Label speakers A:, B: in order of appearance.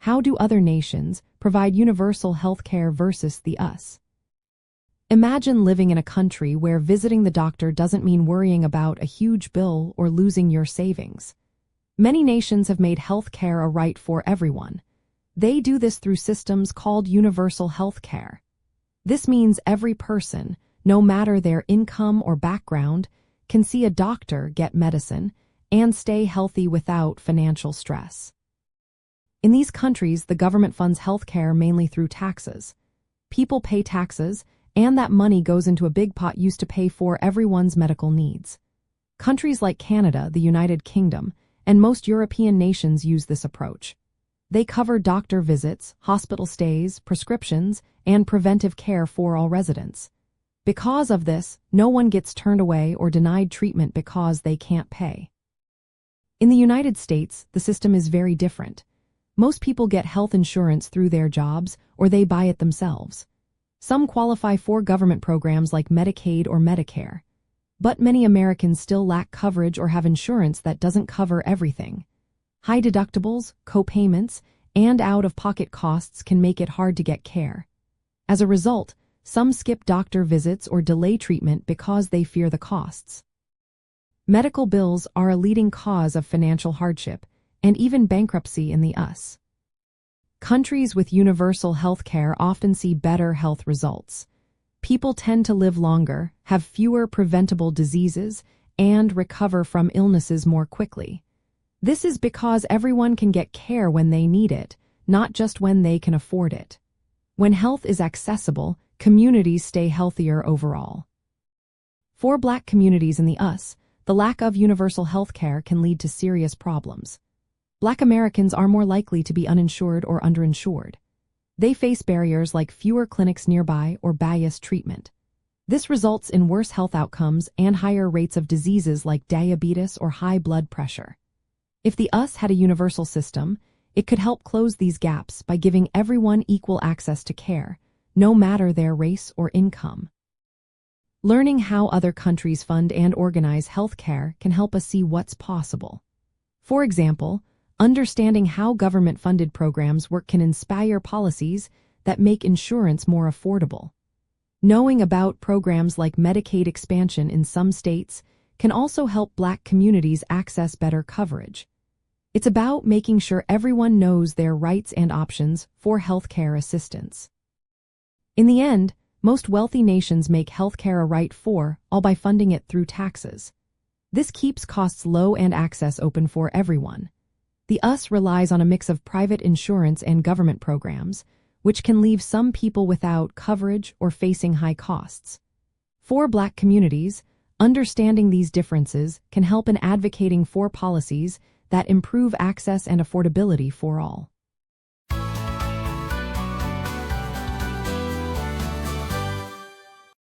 A: How do other nations provide universal health care versus the us? Imagine living in a country where visiting the doctor doesn't mean worrying about a huge bill or losing your savings. Many nations have made health care a right for everyone. They do this through systems called universal health care. This means every person, no matter their income or background, can see a doctor, get medicine, and stay healthy without financial stress. In these countries, the government funds health care mainly through taxes. People pay taxes, and that money goes into a big pot used to pay for everyone's medical needs. Countries like Canada, the United Kingdom, and most European nations use this approach. They cover doctor visits, hospital stays, prescriptions, and preventive care for all residents. Because of this, no one gets turned away or denied treatment because they can't pay. In the United States, the system is very different. Most people get health insurance through their jobs or they buy it themselves. Some qualify for government programs like Medicaid or Medicare. But many Americans still lack coverage or have insurance that doesn't cover everything. High deductibles, co-payments, and out-of-pocket costs can make it hard to get care. As a result, some skip doctor visits or delay treatment because they fear the costs. Medical bills are a leading cause of financial hardship and even bankruptcy in the US. Countries with universal health care often see better health results. People tend to live longer, have fewer preventable diseases, and recover from illnesses more quickly. This is because everyone can get care when they need it, not just when they can afford it. When health is accessible, communities stay healthier overall. For Black communities in the US, the lack of universal health care can lead to serious problems. Black Americans are more likely to be uninsured or underinsured. They face barriers like fewer clinics nearby or biased treatment. This results in worse health outcomes and higher rates of diseases like diabetes or high blood pressure. If the US had a universal system, it could help close these gaps by giving everyone equal access to care, no matter their race or income. Learning how other countries fund and organize health care can help us see what's possible. For example, understanding how government-funded programs work can inspire policies that make insurance more affordable. Knowing about programs like Medicaid expansion in some states can also help Black communities access better coverage. It's about making sure everyone knows their rights and options for healthcare assistance. In the end, most wealthy nations make healthcare a right for all by funding it through taxes. This keeps costs low and access open for everyone. The US relies on a mix of private insurance and government programs, which can leave some people without coverage or facing high costs. For Black communities, understanding these differences can help in advocating for policies that improve access and affordability for all.